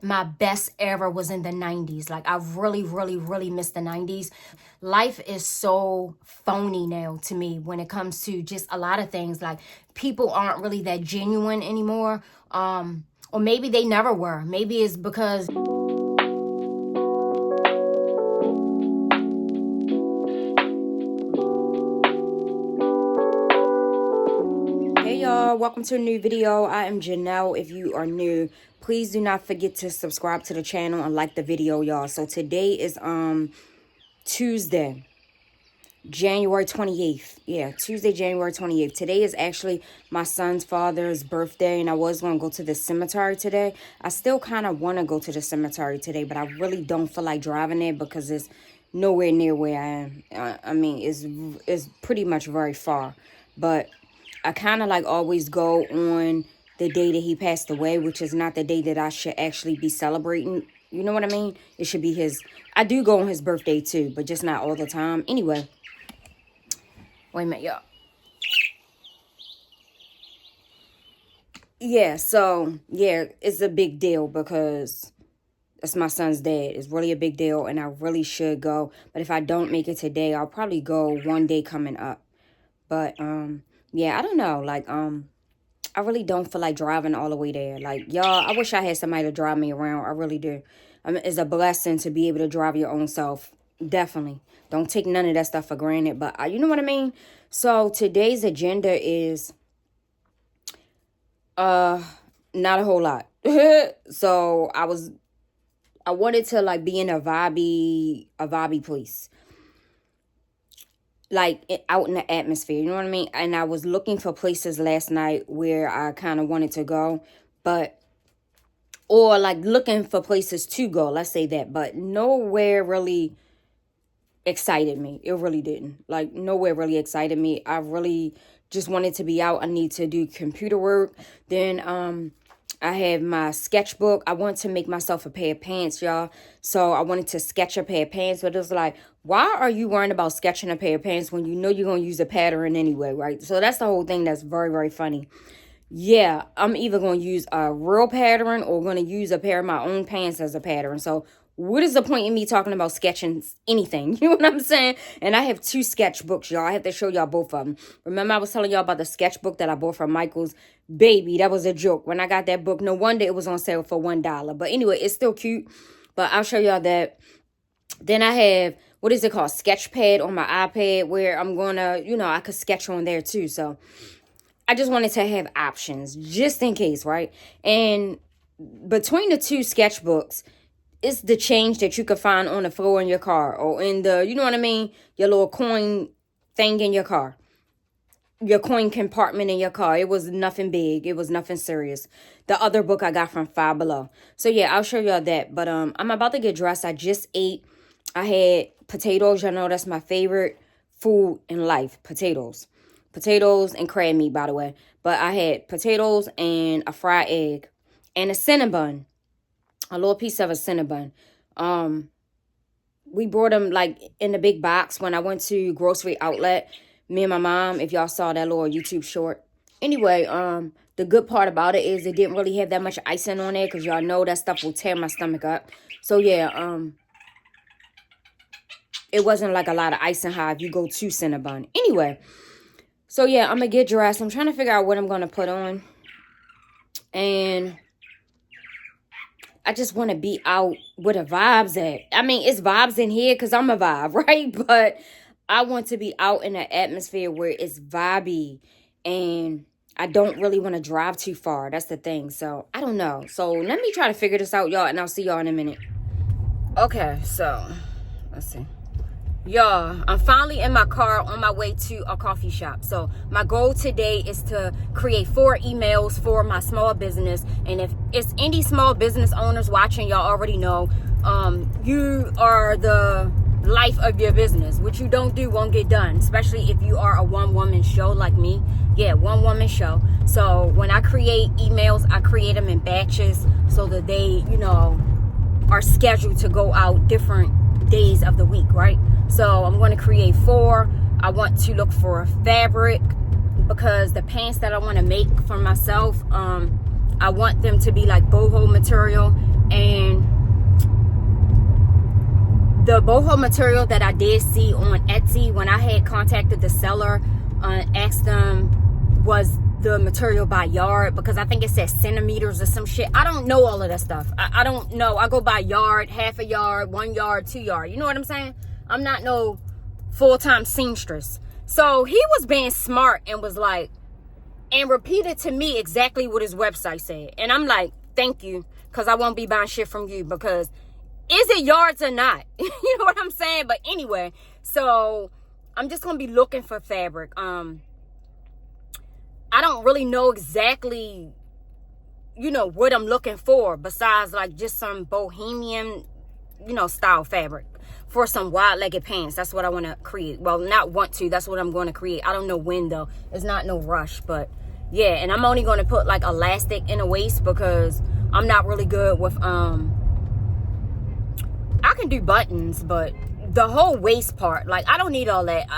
my best era was in the 90s. Like, I really, really, really miss the 90s. Life is so phony now to me when it comes to just a lot of things. Like, people aren't really that genuine anymore. Or maybe they never were. Maybe it's because... Hey y'all, welcome to a new video. I am Janelle. If you are new, please do not forget to subscribe to the channel and like the video, y'all. So today is Tuesday, January 28th. Yeah, Tuesday, January 28th. Today is actually my son's father's birthday, and I was going to go to the cemetery today. I still kind of want to go to the cemetery today, but I really don't feel like driving there because it's nowhere near where I am. I mean, it's pretty much very far, but I kind of like always go on the day that he passed away, which is not the day that I should actually be celebrating. You know what I mean? It should be his... I do go on his birthday too, but just not all the time. Anyway. Wait a minute, y'all. Yeah, so, yeah, it's a big deal because that's my son's dad. It's really a big deal, and I really should go. But if I don't make it today, I'll probably go one day coming up. But, yeah, I don't know. Like, I really don't feel like driving all the way there. Like, y'all, I wish I had somebody to drive me around. I really do. It's a blessing to be able to drive your own self. Definitely. Don't take none of that stuff for granted. But you know what I mean? So today's agenda is not a whole lot. So I wanted to like be in a vibey place. Like out in the atmosphere, you know what I mean? And I was looking for places last night where I kind of wanted to go, or like looking for places to go, let's say that, but nowhere really excited me. It really didn't. Like, nowhere really excited me. I really just wanted to be out. I need to do computer work. Then I have my sketchbook. I want to make myself a pair of pants, y'all. So I wanted to sketch a pair of pants, but it was like, why are you worrying about sketching a pair of pants when you know you're going to use a pattern anyway, right? So that's the whole thing that's very, very funny. Yeah, I'm either going to use a real pattern or going to use a pair of my own pants as a pattern. So what is the point in me talking about sketching anything? You know what I'm saying? And I have two sketchbooks, y'all. I have to show y'all both of them. Remember I was telling y'all about the sketchbook that I bought from Michael's? Baby, that was a joke. When I got that book, no wonder it was on sale for $1. But anyway, it's still cute. But I'll show y'all that. Then I have, what is it called? Sketchpad on my iPad where I'm going to, you know, I could sketch on there too. So I just wanted to have options just in case, right? And between the two sketchbooks, it's the change that you could find on the floor in your car or in the, you know what I mean? Your little coin thing in your car. Your coin compartment in your car. It was nothing big. It was nothing serious. The other book I got from Five Below. So yeah, I'll show y'all that. But I'm about to get dressed. I just ate. I had potatoes. Y'all know that's my favorite food in life. Potatoes. Potatoes and crab meat, by the way. But I had potatoes and a fried egg and a Cinnabon. A little piece of a Cinnabon. We brought them like in the big box when I went to grocery outlet. Me and my mom, if y'all saw that little YouTube short. Anyway, the good part about it is it didn't really have that much icing on there because y'all know that stuff will tear my stomach up. So yeah, it wasn't like a lot of icing high if you go to Cinnabon. Anyway, so yeah, I'm gonna get dressed. I'm trying to figure out what I'm gonna put on. And I just want to be out where the vibes at. I mean, it's vibes in here because I'm a vibe, right? But I want to be out in an atmosphere where it's vibey. And I don't really want to drive too far. That's the thing. So, I don't know. So, let me try to figure this out, y'all. And I'll see y'all in a minute. Okay, so, let's see. Y'all, I'm finally in my car on my way to a coffee shop. So my goal today is to create 4 emails for my small business. And if it's any small business owners watching, y'all already know you are the life of your business. What you don't do won't get done, especially if you are a one-woman show like me. Yeah, one-woman show. So when I create emails, I create them in batches so that they, you know, are scheduled to go out different days of the week, right? So I'm going to create 4. I want to look for a fabric because the pants that I want to make for myself, I want them to be like boho material, and boho material that I did see on Etsy, when I had contacted the seller, asked them, was the material by yard? Because I think it says centimeters or some shit. I don't know all of that stuff. I don't know. I go by yard, half a yard, 1 yard, 2 yard. You know what I'm saying? I'm not no full-time seamstress. So he was being smart and was like, and repeated to me exactly what his website said. And I'm like, thank you, because I won't be buying shit from you, because is it yards or not? You know what I'm saying? But anyway, so I'm just going to be looking for fabric. I don't really know exactly, you know, what I'm looking for besides like just some bohemian, you know, style fabric for some wide-legged pants. That's what I want to create. Well, not want to. That's what I'm going to create. I don't know when, though. It's not no rush, but yeah. And I'm only going to put like elastic in the waist because I'm not really good with, I can do buttons, but the whole waist part, like I don't need all that.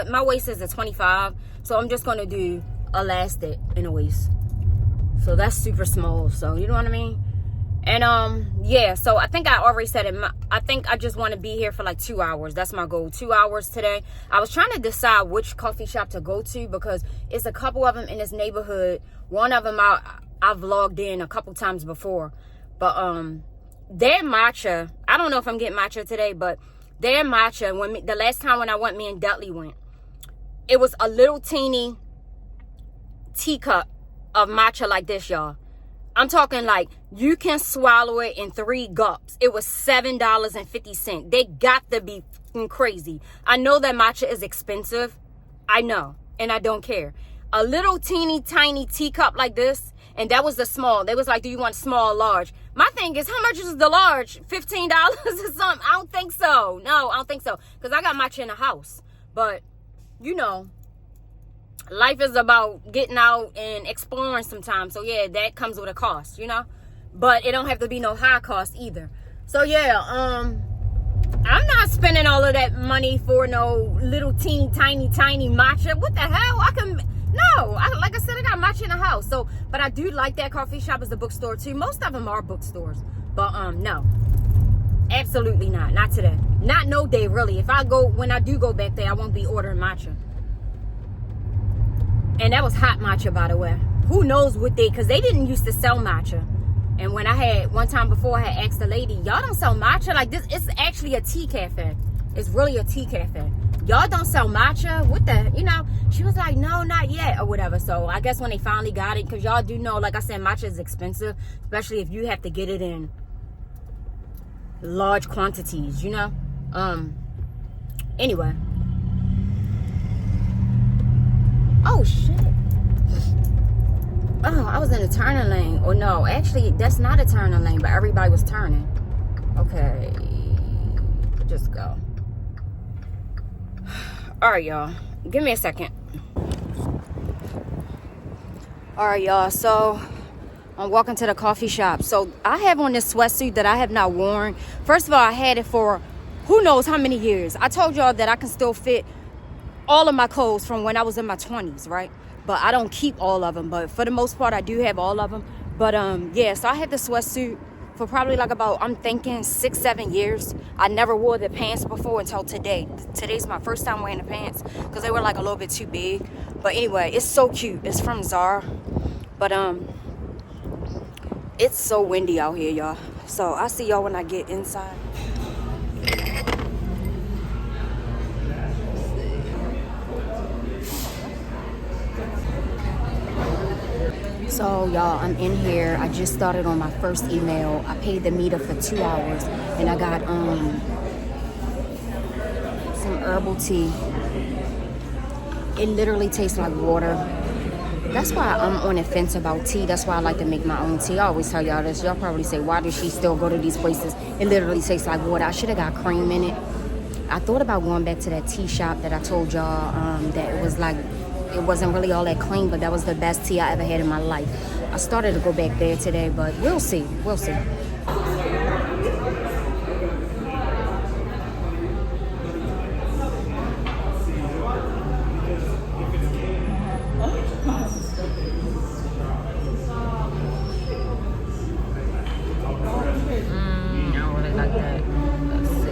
My waist is a 25, so I'm just going to do elastic in the waist. So that's super small, so you know what I mean? And yeah, so I think I already said it. I think I just want to be here for like 2 hours. That's my goal. 2 hours today. I was trying to decide which coffee shop to go to because it's a couple of them in this neighborhood. One of them I've vlogged in a couple times before, but their matcha, I don't know if I'm getting matcha today, but their matcha, the last time when I went, me and Ditl went, it was a little teeny teacup of matcha like this, y'all. I'm talking like you can swallow it in 3 gulps. It was $7.50. They got to be crazy. I know that matcha is expensive. I know. And I don't care. A little teeny tiny teacup like this. And that was the small. They was like, do you want small or large? My thing is, how much is the large? $15 or something? I don't think so. No, I don't think so. Because I got matcha in the house. But, you know, life is about getting out and exploring sometimes. So yeah, that comes with a cost, you know, but it don't have to be no high cost either. So yeah, I'm not spending all of that money for no little teeny tiny matcha. What the hell? Like I said, I got matcha in the house. So, but I do like that coffee shop as a bookstore too. Most of them are bookstores, but no, absolutely not today, not no day really. When I do go back there, I won't be ordering matcha. And that was hot matcha, by the way. Who knows what because they didn't used to sell matcha. And when one time before, I had asked the lady, y'all don't sell matcha like this? It's actually a tea cafe. It's really a tea cafe. Y'all don't sell matcha? What the, you know? She was like, no, not yet, or whatever. So I guess when they finally got it, because y'all do know, like I said, matcha is expensive, especially if you have to get it in large quantities, you know? Anyway. Oh shit. Oh, I was in a turning lane. Oh no, actually that's not a turning lane, but everybody was turning. Okay, just go. All right, y'all, give me a second. All right, y'all, so I'm walking to the coffee shop. So I have on this sweatsuit that I have not worn. First of all, I had it for who knows how many years. I told y'all that I can still fit all of my clothes from when I was in my 20s, right? But I don't keep all of them, but for the most part I do have all of them. But yeah, so I had the sweatsuit for probably like about, I'm thinking 6-7 years. I never wore the pants before until today. Today's my first time wearing the pants because they were like a little bit too big. But anyway, it's so cute. It's from Zara. But it's so windy out here, y'all. So I'll see y'all when I get inside. So y'all, I'm in here. I just started on my first email. I paid the meter for 2 hours and I got some herbal tea. It literally tastes like water. That's why I'm on the fence about tea. That's why I like to make my own tea. I always tell y'all this. Y'all probably say, why does she still go to these places? It literally tastes like water. I should have got cream in it. I thought about going back to that tea shop that I told y'all that it was like, it wasn't really all that clean, but that was the best tea I ever had in my life. I started to go back there today, but we'll see. We'll see. I don't really like that. Let's see.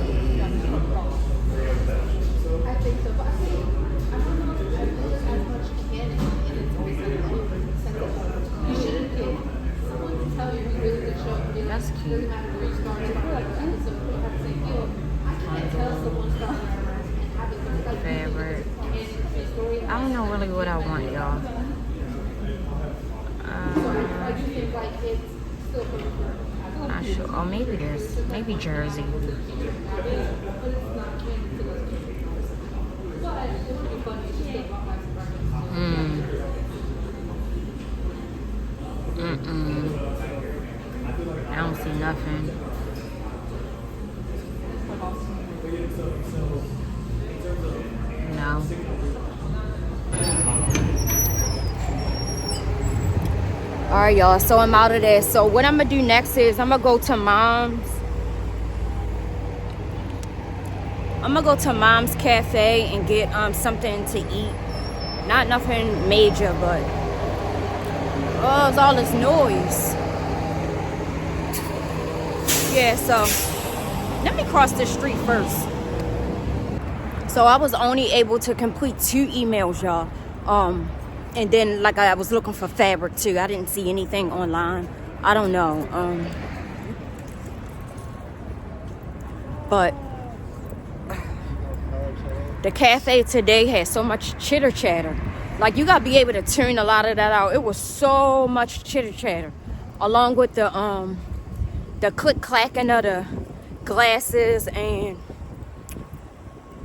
Fabric. I don't know really what I want, y'all. Not sure. Oh, maybe this. Maybe jersey. I don't see nothing. No. All right, y'all. So I'm out of there. So what I'm gonna do next is I'm gonna go to Mom's. I'm gonna go to Mom's Cafe and get something to eat. Not nothing major, but oh, it's all this noise. Yeah, so let me cross the street first. So I was only able to complete 2 emails, y'all. And then like I was looking for fabric too. I didn't see anything online. I don't know. But the cafe today had so much chitter chatter. Like you gotta be able to tune a lot of that out. It was so much chitter chatter, along with the click clacking of the glasses and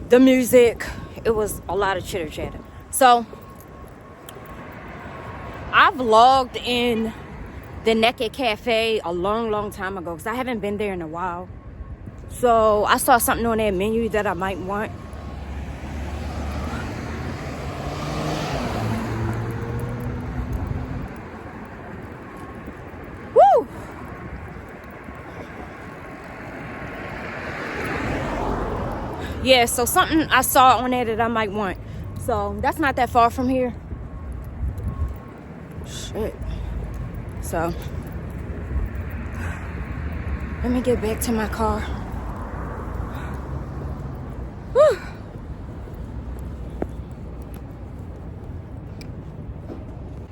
the music. It was a lot of chitter chatter. So I vlogged in the Naked Cafe a long time ago because I haven't been there in a while. So I saw something on that menu that I might want. Woo! Yeah, so something I saw on there that I might want. So that's not that far from here. Shit. So let me get back to my car. Whew.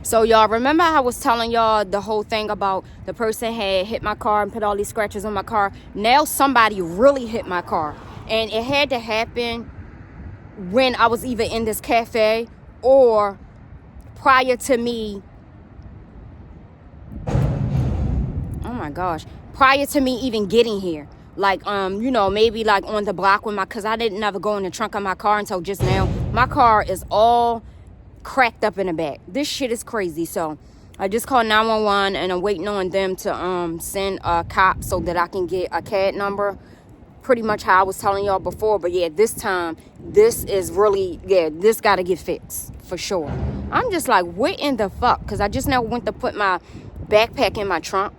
So y'all remember I was telling y'all the whole thing about the person had hit my car and put all these scratches on my car. Now somebody really hit my car, and it had to happen when I was either in this cafe or prior to me. Oh my gosh, prior to me even getting here. Like, you know, maybe like on the block with cause I didn't ever go in the trunk of my car until just now. My car is all cracked up in the back. This shit is crazy. So I just called 911 and I'm waiting on them to send a cop so that I can get a CAD number. Pretty much how I was telling y'all before. But yeah, this time, this is really, yeah, this got to get fixed for sure. I'm just like, what in the fuck? Because I just now went to put my backpack in my trunk.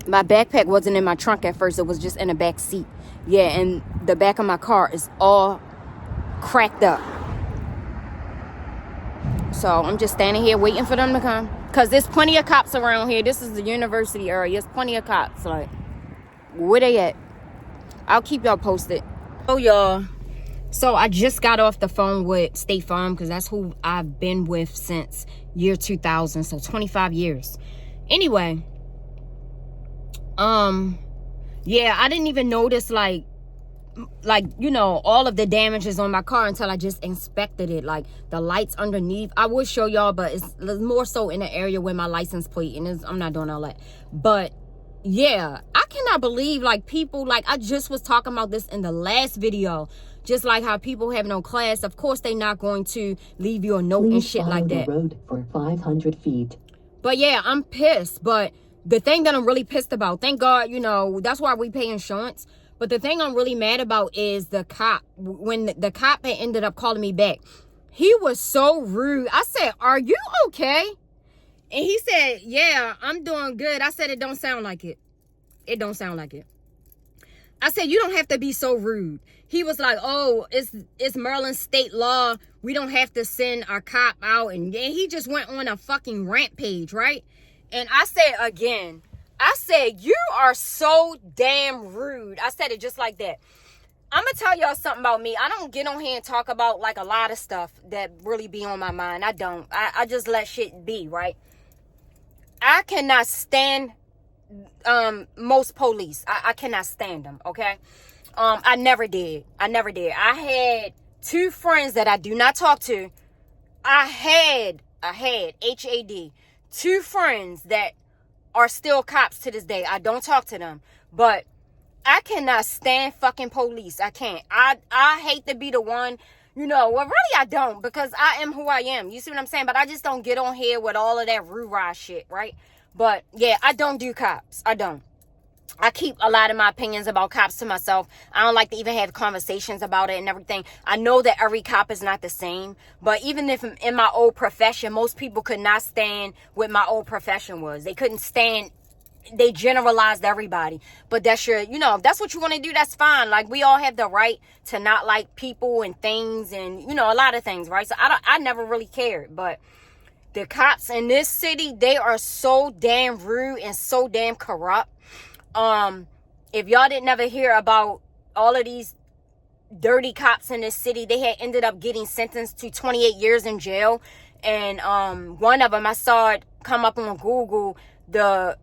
My backpack wasn't in my trunk at first. It was just in the back seat. Yeah, and the back of my car is all cracked up. So I'm just standing here waiting for them to come. Because there's plenty of cops around here. This is the university area. There's plenty of cops. Like, where they at? I'll keep y'all posted. Oh, y'all. So I just got off the phone with State Farm because that's who I've been with since year 2000. So 25 years. Anyway. Yeah, I didn't even notice like, you know, all of the damages on my car until I just inspected it. Like the lights underneath. I would show y'all, but it's more so in the area where my license plate and I'm not doing all that. But yeah, I cannot believe like people, like I just was talking about this in the last video, just like how people have no class. Of course, they're not going to leave you a note and shit like that. Road for 500 feet. But yeah, I'm pissed. But the thing that I'm really pissed about, thank God, you know, that's why we pay insurance. But the thing I'm really mad about is the cop. When the cop had ended up calling me back, he was so rude. I said, "Are you okay?" And he said, "Yeah, I'm doing good." I said, "It don't sound like it. It don't sound like it." I said, "You don't have to be so rude." He was like, "Oh, it's Maryland state law. We don't have to send our cop out." And he just went on a fucking rampage, right? And I said again, I said, "You are so damn rude." I said it just like that. I'm going to tell y'all something about me. I don't get on here and talk about like a lot of stuff that really be on my mind. I don't. I just let shit be, right? I cannot stand most police. I cannot stand them, okay? I never did. I had 2 friends that I do not talk to. I had HAD 2 friends that are still cops to this day. I don't talk to them, but I cannot stand fucking police. I can't. I hate to be the one, well, really I don't, because I am who I am. You see what I'm saying? But I just don't get on here with all of that rah shit, right? But yeah, I don't do cops. I don't. I keep a lot of my opinions about cops to myself. I don't like to even have conversations about it and everything. I know that every cop is not the same, but even if in my old profession, most people could not stand what my old profession was. They couldn't stand. They generalized everybody. But that's if that's what you want to do, that's fine. Like, we all have the right to not like people and things and, a lot of things, right? So I never really cared. But the cops in this city, they are so damn rude and so damn corrupt. If y'all didn't ever hear about all of these dirty cops in this city, they had ended up getting sentenced to 28 years in jail. And one of them, I saw it come up on Google. The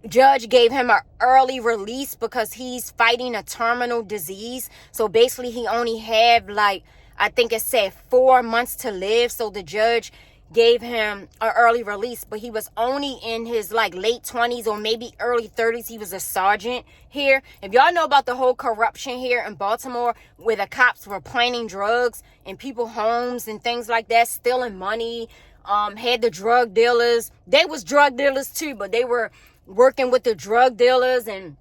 judge gave him an early release because he's fighting a terminal disease. So basically he only had I think it said 4 months to live. So the judge gave him an early release, but he was only in his late 20s or maybe early 30s. He was a sergeant here. If y'all know about the whole corruption here in Baltimore, where the cops were planting drugs in people's homes and things like that, stealing money, had the drug dealers. They was drug dealers too, but they were working with the drug dealers and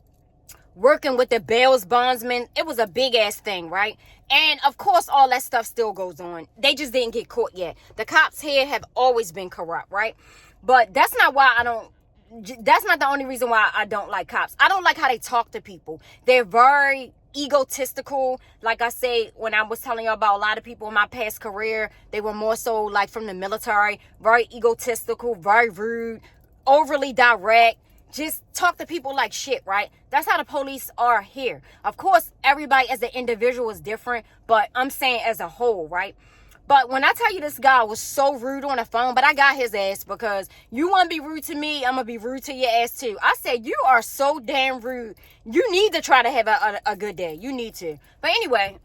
working with the bails bondsmen. It was a big ass thing, right? And of course, all that stuff still goes on. They just didn't get caught yet. The cops here have always been corrupt, right? But that's not the only reason why I don't like cops. I don't like how they talk to people. They're very egotistical. Like I say, when I was telling you about a lot of people in my past career, they were more so from the military, very egotistical, very rude, overly direct. Just talk to people like shit, right? That's how the police are here. Of course, everybody as an individual is different, but I'm saying as a whole, right? But when I tell you this guy was so rude on the phone, but I got his ass, because you want to be rude to me, I'm going to be rude to your ass too. I said, you are so damn rude. You need to try to have a good day. You need to. But anyway,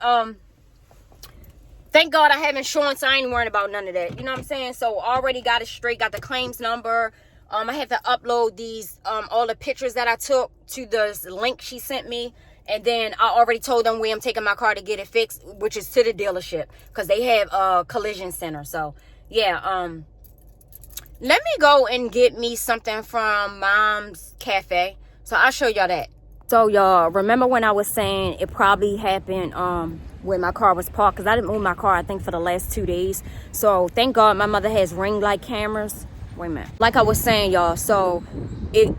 thank God I have insurance. I ain't worrying about none of that. You know what I'm saying? So already got it straight, got the claims number. I have to upload these, all the pictures that I took to the link she sent me. And then I already told them where I'm taking my car to get it fixed, which is to the dealership, because they have a collision center. So, yeah, let me go and get me something from Mom's Cafe. So I'll show y'all that. So, y'all, remember when I was saying it probably happened where my car was parked? Because I didn't move my car, I think, for the last 2 days. So, thank God my mother has ring light cameras. Wait a minute. Like I was saying, y'all, so it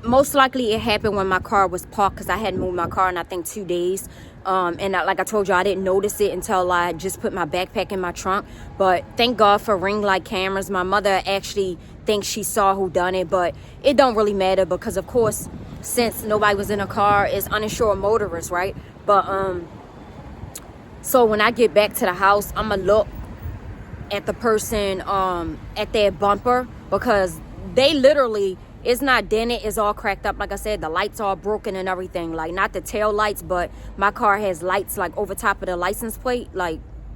most likely it happened when my car was parked, because I hadn't moved my car in I think 2 days. Like I told you, I didn't notice it until I just put my backpack in my trunk. But thank God for ring light cameras. My mother actually thinks she saw who done it, but it don't really matter, because of course, since nobody was in a car, it's uninsured motorists, right? But so when I get back to the house, I'm gonna look at the person at their bumper, because they literally, it's not dented, it's all cracked up. Like I said, the lights are broken and everything. Not the tail lights, but my car has lights over top of the license plate.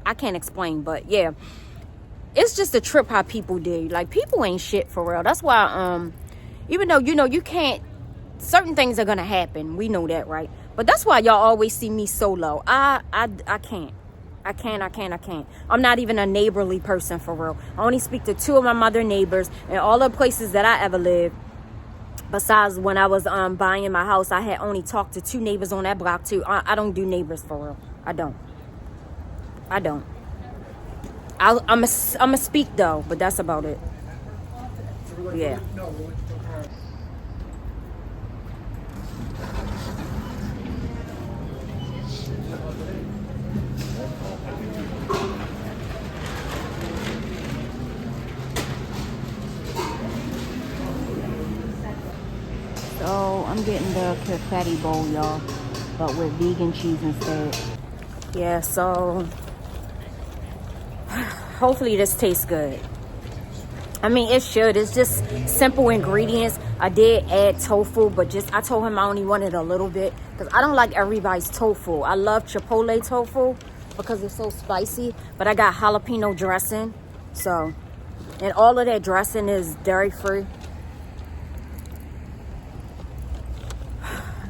I can't explain, but yeah, it's just a trip how people do. People ain't shit for real. That's why even though you can't, certain things are gonna happen, we know that, right? But that's why y'all always see me solo. I can't. I can't. I'm not even a neighborly person for real. I only speak to 2 of my mother neighbors, and all the places that I ever lived. Besides when I was buying my house, I had only talked to 2 neighbors on that block too. I don't do neighbors for real. I don't. I'm a speak though, but that's about it. Yeah. So I'm getting the confetti bowl, y'all, but with vegan cheese instead. Yeah, so hopefully this tastes good. I mean, it should. It's just simple ingredients. I did add tofu, but I told him I only wanted a little bit because I don't like everybody's tofu. I love Chipotle tofu because it's so spicy, but I got jalapeno dressing. So, and all of that dressing is dairy free.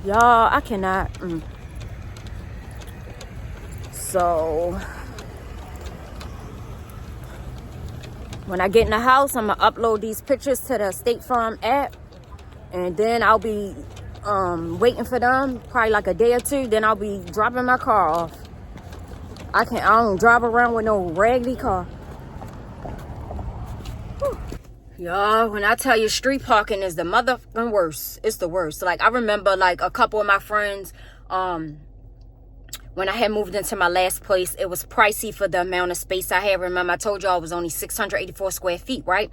Y'all, I cannot. So, when I get in the house, I'm going to upload these pictures to the State Farm app. And then I'll be waiting for them, probably like a day or two. Then I'll be dropping my car off. I don't drive around with no raggedy car. Y'all, when I tell you street parking is the motherfucking worst. It's the worst. Like, I remember, like, a couple of my friends, when I had moved into my last place, it was pricey for the amount of space I had. Remember, I told y'all it was only 684 square feet, right?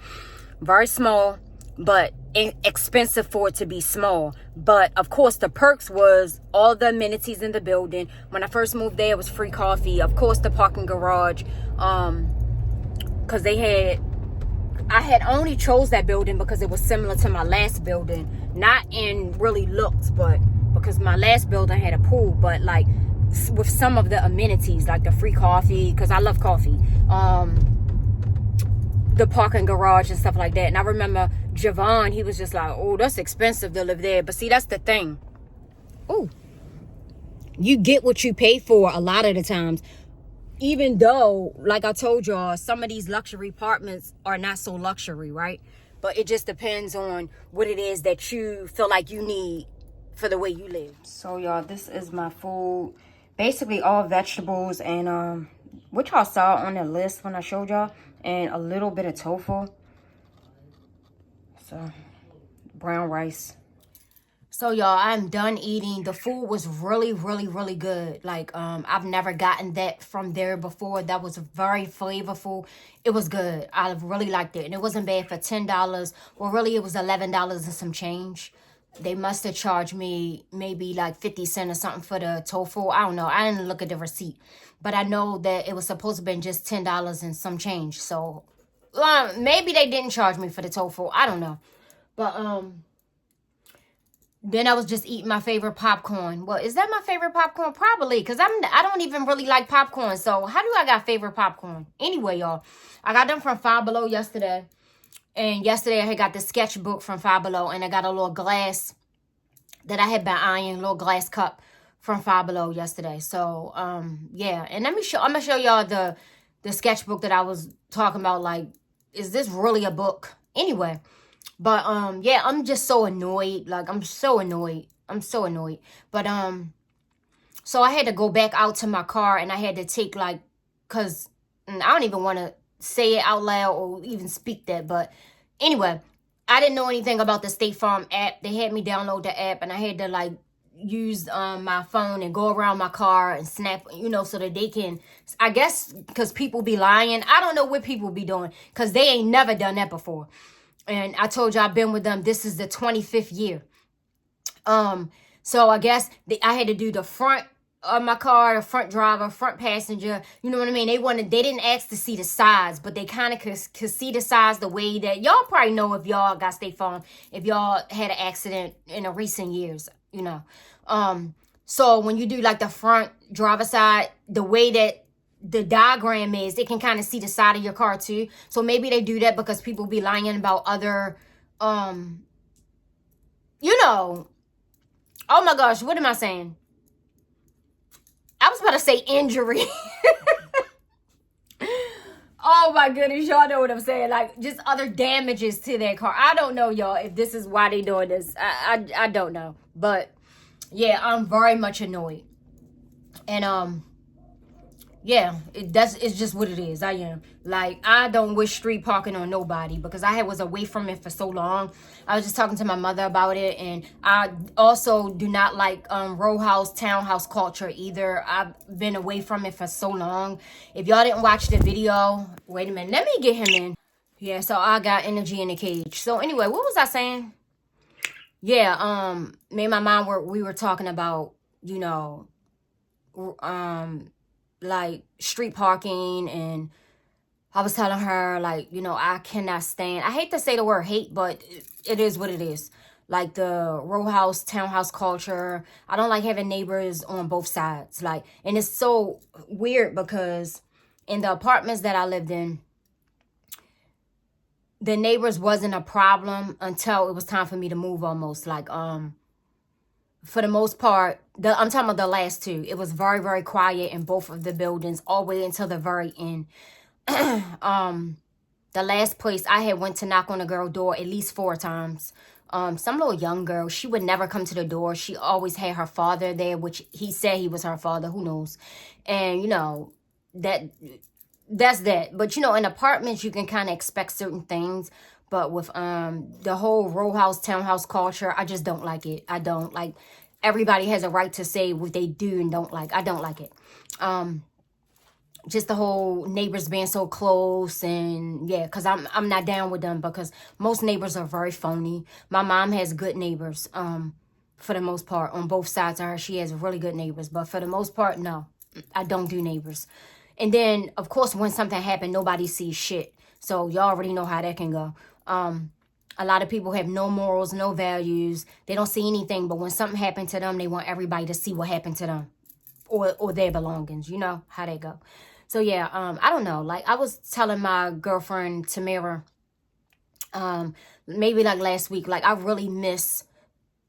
Very small, but expensive for it to be small. But, of course, the perks was all the amenities in the building. When I first moved there, it was free coffee. Of course, the parking garage, because I had only chose that building because it was similar to my last building. Not in really looks, but because my last building had a pool. But like with some of the amenities, like the free coffee, because I love coffee. The parking garage and stuff like that. And I remember Javon, he was just like, oh, that's expensive to live there. But see, that's the thing. Oh, you get what you pay for a lot of the times. Even though, like I told y'all, some of these luxury apartments are not so luxury, right? But it just depends on what it is that you feel like you need for the way you live. So, y'all, this is my food. Basically, all vegetables and what y'all saw on the list when I showed y'all. And a little bit of tofu. So, brown rice. So, y'all, I'm done eating. The food was really, really, really good. Like, I've never gotten that from there before. That was very flavorful. It was good. I really liked it. And it wasn't bad for $10. Well, really, it was $11 and some change. They must have charged me maybe like 50 cents or something for the tofu. I don't know. I didn't look at the receipt. But I know that it was supposed to be just $10 and some change. So, maybe they didn't charge me for the tofu. I don't know. But, then I was just eating my favorite popcorn. Well, is that my favorite popcorn? Probably, because I don't even really like popcorn. So how do I got favorite popcorn? Anyway, y'all, I got them from Five Below yesterday. And yesterday I had got the sketchbook from Five Below. And I got a little glass that I had been eyeing, a little glass cup from Five Below yesterday. So, yeah. And I'm going to show y'all the sketchbook that I was talking about. Like, is this really a book? Anyway. But, yeah, I'm just so annoyed. Like, I'm so annoyed. But, so I had to go back out to my car and I had to take, like, because I don't even want to say it out loud or even speak that. But anyway, I didn't know anything about the State Farm app. They had me download the app and I had to, like, use my phone and go around my car and snap, so that they can, I guess, because people be lying. I don't know what people be doing because they ain't never done that before. And I told you I've been with them. This is the 25th year. So I guess I had to do the front of my car, the front driver, front passenger. You know what I mean? They didn't ask to see the sides, but they kind of could see the sides the way that y'all probably know if y'all got State Farm, if y'all had an accident in the recent years, So when you do like the front driver side, the way that the diagram is, it can kind of see the side of your car too. So maybe they do that because people be lying about other, oh my gosh, what am I saying? I was about to say injury. Oh my goodness, y'all know what I'm saying. Like, just other damages to their car. I don't know, y'all, if this is why they doing this. I don't know. But, yeah, I'm very much annoyed. And, yeah, it's just what it is. I am. Like, I don't wish street parking on nobody because I was away from it for so long. I was just talking to my mother about it. And I also do not like row house, townhouse culture either. I've been away from it for so long. If y'all didn't watch the video, wait a minute. Let me get him in. Yeah, so I got energy in the cage. So anyway, what was I saying? Yeah, me and my mom we were talking about, like street parking and I was telling her, like, you know, I cannot stand, I hate to say the word hate, but it is what it is. Like the row house, townhouse culture. I don't like having neighbors on both sides. Like, and it's so weird because in the apartments that I lived in, the neighbors wasn't a problem until it was time for me to move almost. Like, for the most part, I'm talking about the last two. It was very, very quiet in both of the buildings all the way until the very end. The last place I had went to knock on a girl door at least 4 times. Some little young girl, she would never come to the door. She always had her father there, which he said he was her father. Who knows? And, you know, that's that. But, you know, in apartments, you can kind of expect certain things. But with the whole row house, townhouse culture, I just don't like it. I don't like, everybody has a right to say what they do and don't like. I don't like it. Just the whole neighbors being so close, and yeah, because I'm not down with them, because most neighbors are very phony. My mom has good neighbors, for the most part, on both sides of her. She has really good neighbors, but for the most part, no, I don't do neighbors. And then, of course, when something happened, nobody sees shit. So y'all already know how that can go. A lot of people have no morals, no values. They don't see anything, but when something happened to them, they want everybody to see what happened to them, or their belongings. You know how they go. So yeah, I don't know. Like, I was telling my girlfriend Tamara, maybe like last week, like, I really miss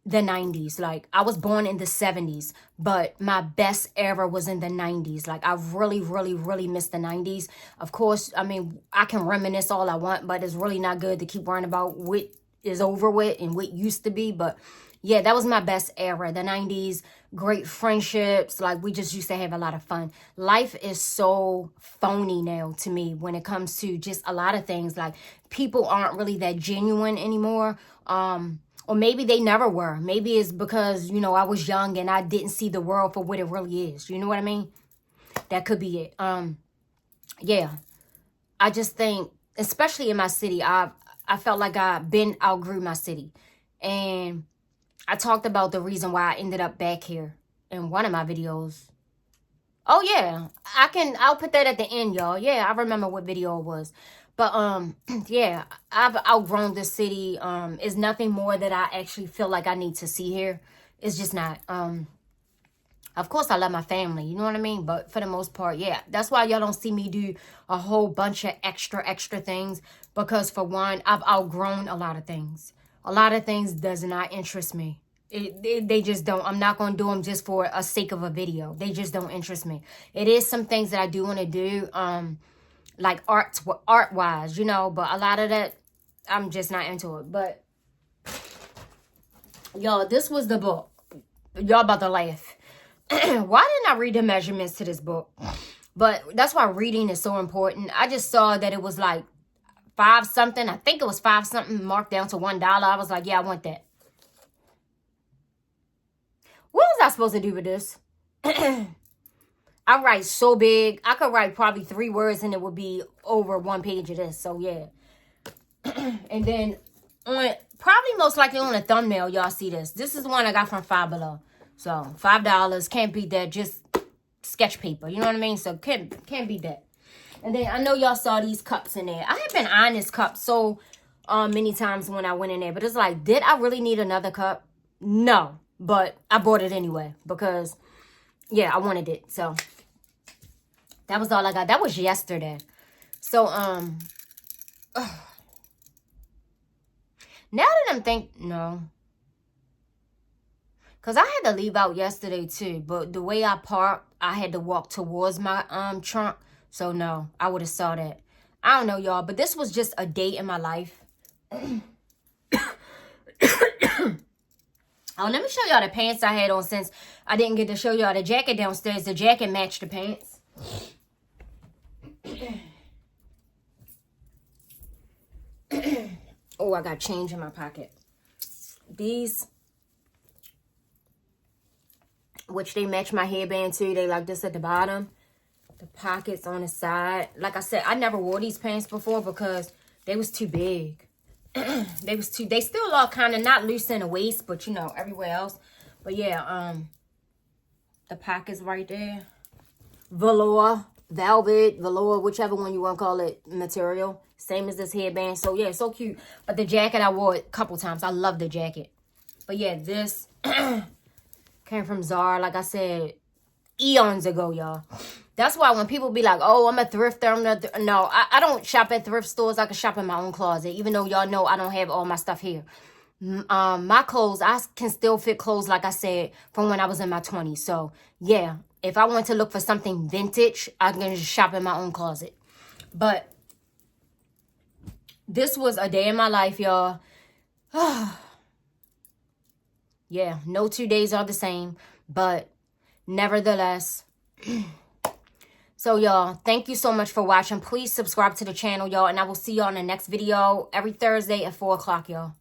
the 90s. Like, I was born in the 70s, but my best era was in the 90s. Like, I really, really, really miss the 90s. Of course, I mean, I can reminisce all I want, but it's really not good to keep worrying about what is over with and what used to be. But yeah, that was my best era, the 90s. Great friendships. Like, we just used to have a lot of fun. Life is so phony now to me when it comes to just a lot of things. Like, people aren't really that genuine anymore. Or maybe they never were. Maybe it's because, you know, I was young and I didn't see the world for what it really is. You know what I mean? That could be it. Yeah. I just think, especially in my city, I felt like outgrew my city. And I talked about the reason why I ended up back here in one of my videos. Oh yeah, I'll put that at the end, y'all. Yeah, I remember what video it was. But yeah, I've outgrown this city. It's nothing more that I actually feel like I need to see here. It's just not. Of course I love my family, you know what I mean? But for the most part, yeah. That's why y'all don't see me do a whole bunch of extra things. Because for one, I've outgrown a lot of things. A lot of things does not interest me. They just don't. I'm not going to do them just for a sake of a video. They just don't interest me. It is some things that I do want to do, like art-wise, you know. But a lot of that, I'm just not into it. But, y'all, this was the book. Y'all about to laugh. Why didn't I read the measurements to this book? But that's why reading is so important. I just saw that it was like 5 something. I think it was 5 something marked down to $1. I was like, yeah, I want that. What was I supposed to do with this? I write so big. I could write probably 3 words and it would be over 1 page of this. So yeah. And then probably most likely on a thumbnail, y'all see this. This is the one I got from Five Below. So $5. Can't beat that. Just sketch paper. You know what I mean? So can't beat that. And then I know y'all saw these cups in there. I have been eyeing this cup so many times when I went in there. But it's like, did I really need another cup? No. But I bought it anyway. Because, yeah, I wanted it. So, that was all I got. That was yesterday. So, now that I'm thinking, no. Because I had to leave out yesterday too. But the way I parked, I had to walk towards my trunk. So no, I would have saw that. I don't know, y'all. But this was just a day in my life. Oh, let me show y'all the pants I had on since I didn't get to show y'all the jacket downstairs. The jacket matched the pants. Oh, I got change in my pocket. These, which they match my headband too. They like this at the bottom. The pockets on the side. Like I said, I never wore these pants before because they was too big. They still are kind of not loose in the waist, but you know, everywhere else. But yeah, the pockets right there. Velour. velvet, velour, whichever one you want to call it, material. Same as this headband. So, yeah, so cute. But the jacket, I wore it a couple times. I love the jacket. But, yeah, this came from Zara, like I said, eons ago, y'all. That's why when people be like, oh, I'm a thrifter. No, I don't shop at thrift stores. I can shop in my own closet. Even though y'all know I don't have all my stuff here. My clothes, I can still fit clothes, like I said, from when I was in my 20s. So, yeah, if I want to look for something vintage, I'm going to just shop in my own closet. But this was a day in my life, y'all. Yeah, no 2 days are the same. But nevertheless, so y'all, thank you so much for watching. Please subscribe to the channel, y'all. And I will see y'all in the next video every Thursday at 4 o'clock, y'all.